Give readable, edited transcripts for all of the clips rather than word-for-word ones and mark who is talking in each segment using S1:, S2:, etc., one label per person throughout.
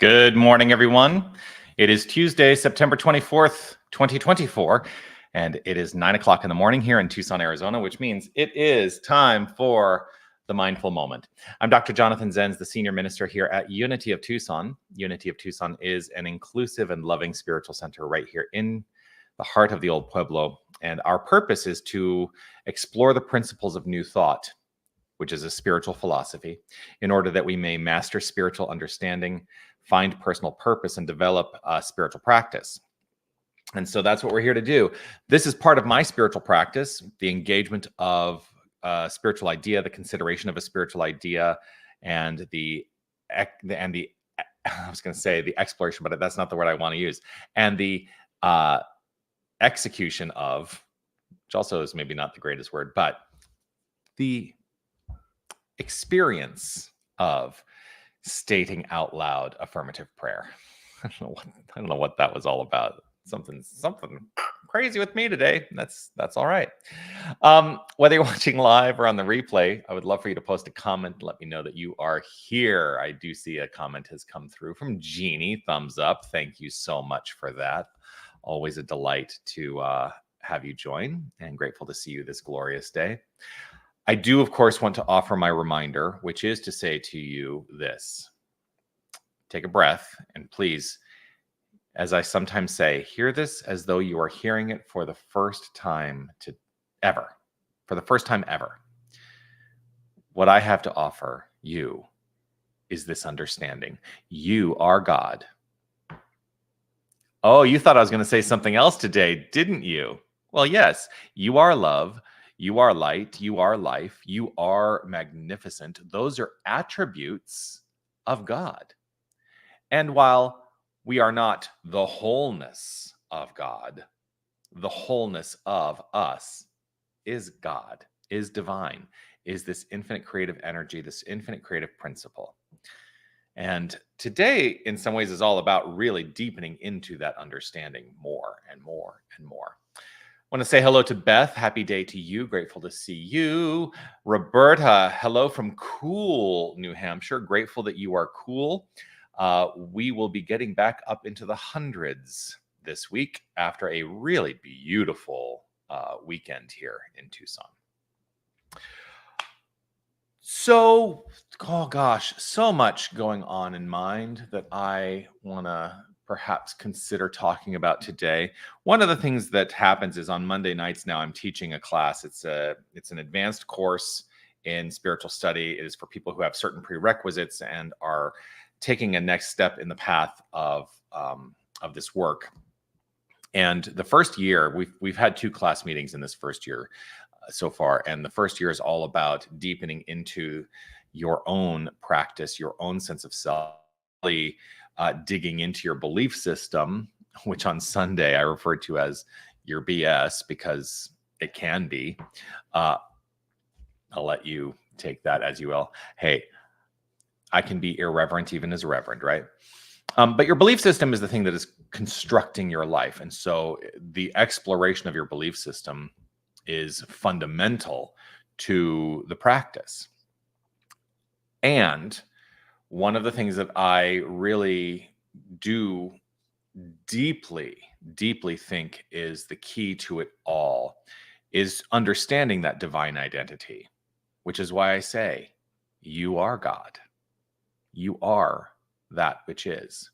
S1: Good morning, everyone. It is Tuesday, September 24th, 2024, and it is 9 o'clock in the morning here in Tucson, Arizona, which means it is time for the Mindful Moment. I'm Dr. Jonathan Zenz, the Senior Minister here at Unity of Tucson. Unity of Tucson is an inclusive and loving spiritual center right here in the heart of the old Pueblo, and our purpose is to explore the principles of New Thought, which is a spiritual philosophy, in order that we may master spiritual understanding, find personal purpose, and develop a spiritual practice. And so that's what we're here to do. This is part of my spiritual practice, the engagement of a spiritual idea, the consideration of a spiritual idea, and the I was going to say the exploration, but that's not the word I want to use, and the execution of, which also is maybe not the greatest word, but the experience of stating out loud affirmative prayer. I don't know what that was all about. Something crazy with me today. That's all right. Whether you're watching live or on the replay, I would love for you to post a comment. Let me know that you are here. I do see a comment has come through from Jeannie. Thumbs up. Thank you so much for that. Always a delight to have you join, and grateful to see you this glorious day. I do, of course, want to offer my reminder, which is to say to you this. Take a breath, and please, as I sometimes say, hear this as though you are hearing it for the first time ever. For the first time ever. What I have to offer you is this understanding. You are God. Oh, you thought I was going to say something else today, didn't you? Well, yes, you are love. You are light, you are life, you are magnificent. Those are attributes of God. And while we are not the wholeness of God, the wholeness of us is God, is divine, is this infinite creative energy, this infinite creative principle. And today, in some ways, is all about really deepening into that understanding more and more and more. I want to say hello to Beth. Happy day to you. Grateful to see you. Roberta, hello from cool New Hampshire. Grateful that you are cool. We will be getting back up into the hundreds this week after a really beautiful weekend here in Tucson. So, oh gosh, so much going on in mind that I want to perhaps consider talking about today. One of the things that happens is on Monday nights now I'm teaching a class. It's an advanced course in spiritual study. It is for people who have certain prerequisites and are taking a next step in the path of this work. And the first year, we've had 2 class meetings in this first year so far, and the first year is all about deepening into your own practice, your own sense of self, digging into your belief system, which on Sunday I referred to as your BS because it can be. I'll let you take that as you will. Hey, I can be irreverent even as reverend, right? But your belief system is the thing that is constructing your life. And so the exploration of your belief system is fundamental to the practice. And one of the things that I really do deeply think is the key to it all is understanding that divine identity, which is why I say, you are God. You are that which is.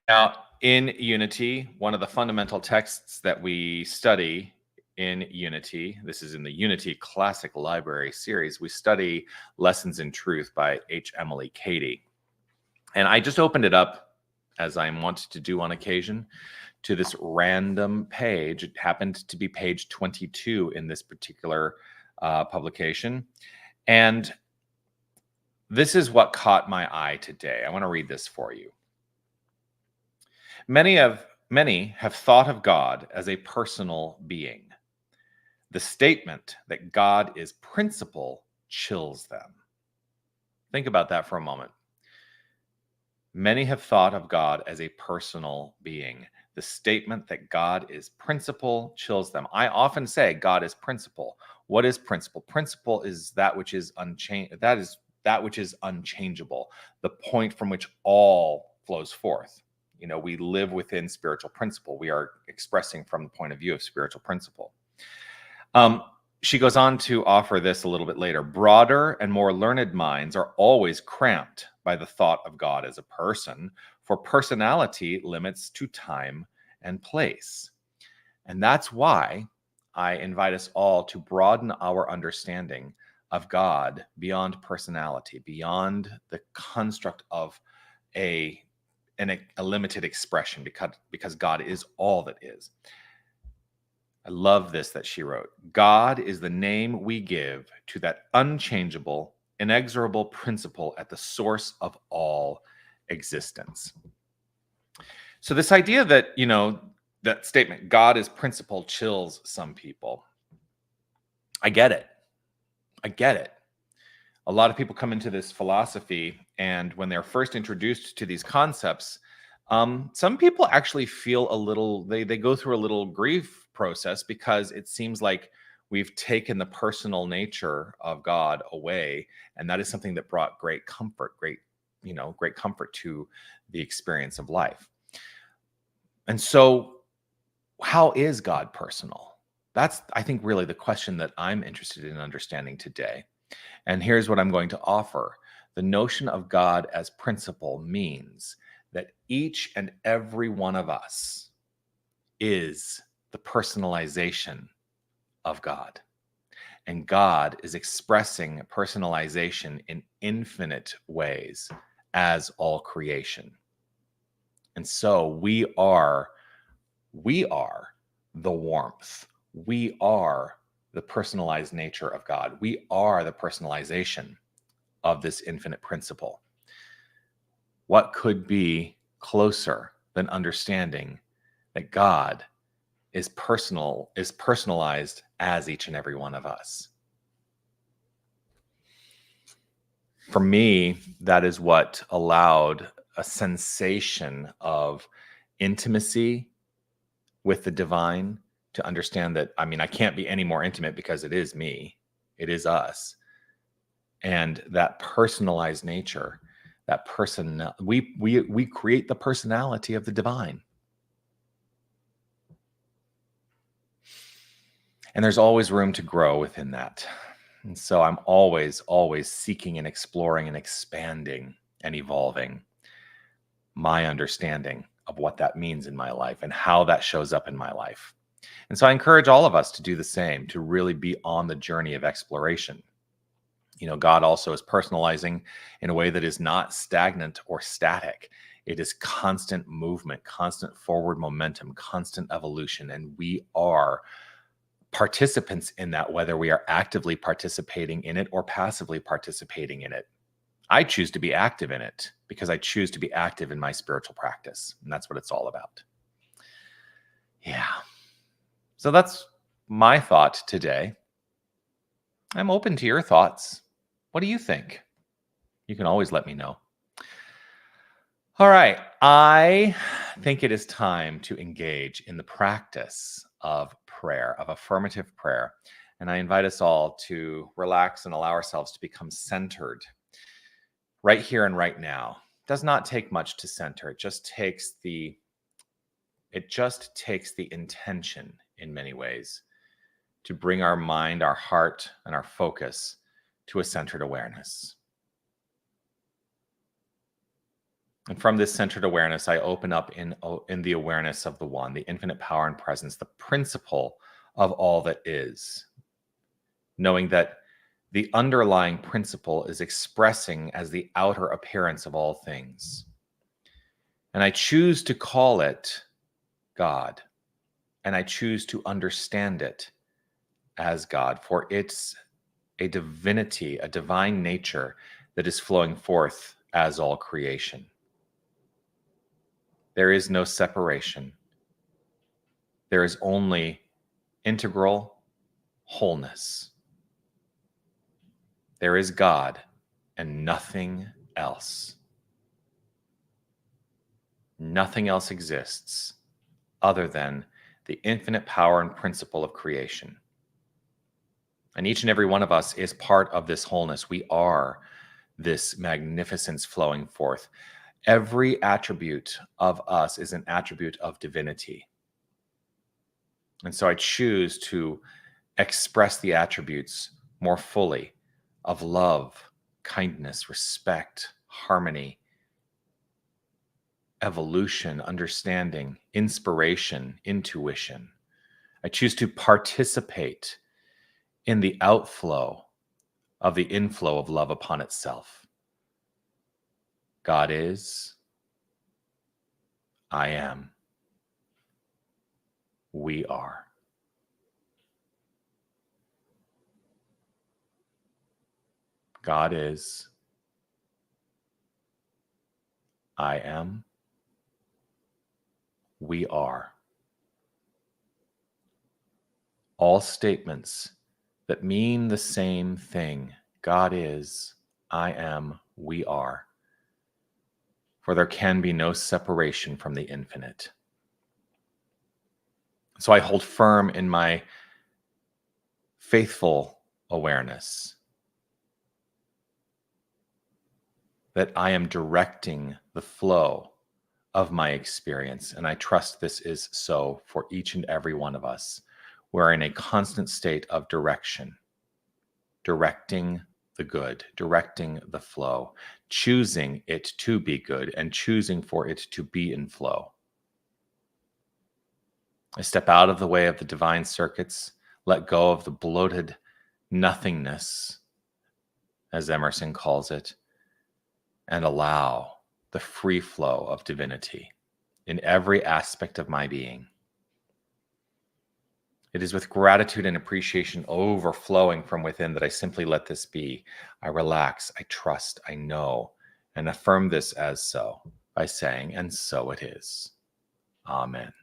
S1: Now, in Unity, one of the fundamental texts that we study in Unity, this is in the Unity Classic Library series, we study Lessons in Truth by H. Emily Cady. And I just opened it up, as I want to do on occasion, to this random page. It happened to be page 22 in this particular publication. And this is what caught my eye today. I want to read this for you. Many have thought of God as a personal being. The statement that God is principle chills them. Think about that for a moment. Many have thought of God as a personal being. The statement that God is principle chills them. I often say God is principle. What is principle? Principle is that which is unchangeable, the point from which all flows forth. We live within spiritual principle. We are expressing from the point of view of spiritual principle. Um, she goes on to offer this a little bit later. Broader and more learned minds are always cramped by the thought of God as a person, for personality limits to time and place. And that's why I invite us all to broaden our understanding of God beyond personality, beyond the construct of a limited expression, because God is all that is. I love this that she wrote. God is the name we give to that unchangeable, inexorable principle at the source of all existence. So this idea that, that statement, God is principle, chills some people. I get it. A lot of people come into this philosophy, and when they're first introduced to these concepts, some people actually feel a little, they go through a little grief process, because it seems like we've taken the personal nature of God away. And that is something that brought great comfort to the experience of life. And so how is God personal? That's, I think, really the question that I'm interested in understanding today. And here's what I'm going to offer. The notion of God as principle means that each and every one of us is the personalization of God. And God is expressing personalization in infinite ways as all creation. And so we are the warmth. We are the personalized nature of God. We are the personalization of this infinite principle. What could be closer than understanding that God is personalized as each and every one of us? For me, that is what allowed a sensation of intimacy with the divine, to understand that, I can't be any more intimate, because it is me, it is us. And that personalized nature, that person, we create the personality of the divine. And there's always room to grow within that. And so I'm always seeking and exploring and expanding and evolving my understanding of what that means in my life and how that shows up in my life. And so I encourage all of us to do the same, to really be on the journey of exploration. God also is personalizing in a way that is not stagnant or static. It is constant movement, constant forward momentum, constant evolution. And we are participants in that, whether we are actively participating in it or passively participating in it. I choose to be active in it, because I choose to be active in my spiritual practice. And that's what it's all about. Yeah. So that's my thought today. I'm open to your thoughts. What do you think? You can always let me know. All right. I think it is time to engage in the practice of prayer, of affirmative prayer. And I invite us all to relax and allow ourselves to become centered right here and right now. It does not take much to center. It just takes the intention, in many ways, to bring our mind, our heart, and our focus to a centered awareness. And from this centered awareness, I open up in the awareness of the One, the infinite power and presence, the principle of all that is, knowing that the underlying principle is expressing as the outer appearance of all things. And I choose to call it God, and I choose to understand it as God, for it's a divinity, a divine nature that is flowing forth as all creation. There is no separation. There is only integral wholeness. There is God and nothing else. Nothing else exists other than the infinite power and principle of creation. And each and every one of us is part of this wholeness. We are this magnificence flowing forth. Every attribute of us is an attribute of divinity. And so I choose to express the attributes more fully of love, kindness, respect, harmony, evolution, understanding, inspiration, intuition. I choose to participate in the outflow of the inflow of love upon itself. God is, I am, we are. God is, I am, we are. All statements that mean the same thing. God is, I am, we are. For there can be no separation from the infinite. So I hold firm in my faithful awareness that I am directing the flow of my experience. And I trust this is so for each and every one of us. We're in a constant state of direction, directing the good, directing the flow, choosing it to be good and choosing for it to be in flow. I step out of the way of the divine circuits, let go of the bloated nothingness, as Emerson calls it, and allow the free flow of divinity in every aspect of my being. It is with gratitude and appreciation overflowing from within that I simply let this be. I relax, I trust, I know, and affirm this as so by saying, and so it is. Amen.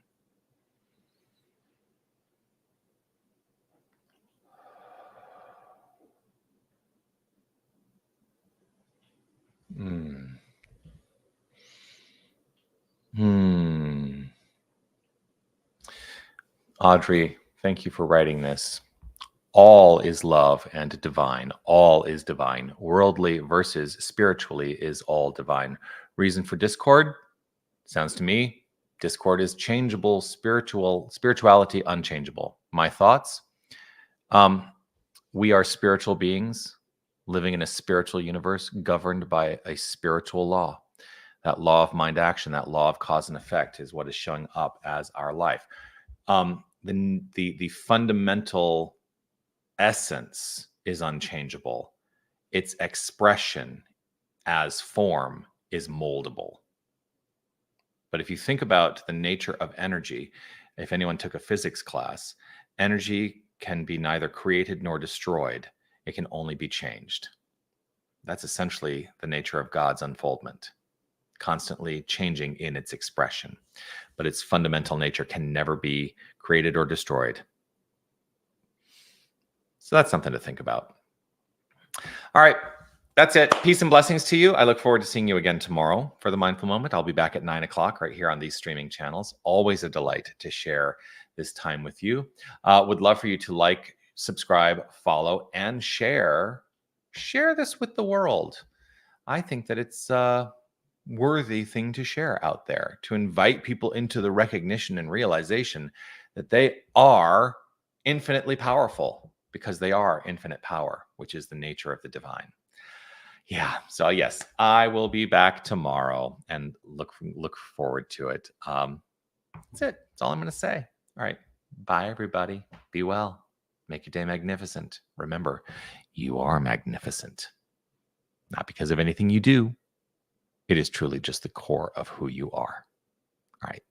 S1: Hmm. Audrey, thank you for writing this. All is love and divine. All is divine. Worldly versus spiritually is all divine. Reason for discord? Sounds to me, discord is changeable, spirituality unchangeable. My thoughts? We are spiritual beings living in a spiritual universe governed by a spiritual law. That law of mind action, that law of cause and effect is what is showing up as our life. The fundamental essence is unchangeable. Its expression as form is moldable. But if you think about the nature of energy, if anyone took a physics class, energy can be neither created nor destroyed. It can only be changed. That's essentially the nature of God's unfoldment, constantly changing in its expression. But its fundamental nature can never be created or destroyed. So that's something to think about. All right. That's it. Peace and blessings to you. I look forward to seeing you again tomorrow for the Mindful Moment. I'll be back at 9 o'clock right here on these streaming channels. Always a delight to share this time with you. Would love for you to like, subscribe, follow, and share. Share this with the world. I think that it's a worthy thing to share out there, to invite people into the recognition and realization that they are infinitely powerful because they are infinite power, which is the nature of the divine. Yeah. So yes, I will be back tomorrow and look forward to it. That's it. That's all I'm going to say. All right. Bye, everybody. Be well. Make your day magnificent. Remember, you are magnificent. Not because of anything you do. It is truly just the core of who you are. All right.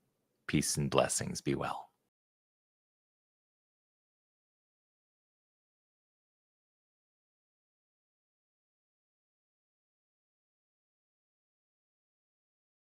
S1: Peace and blessings. Be well.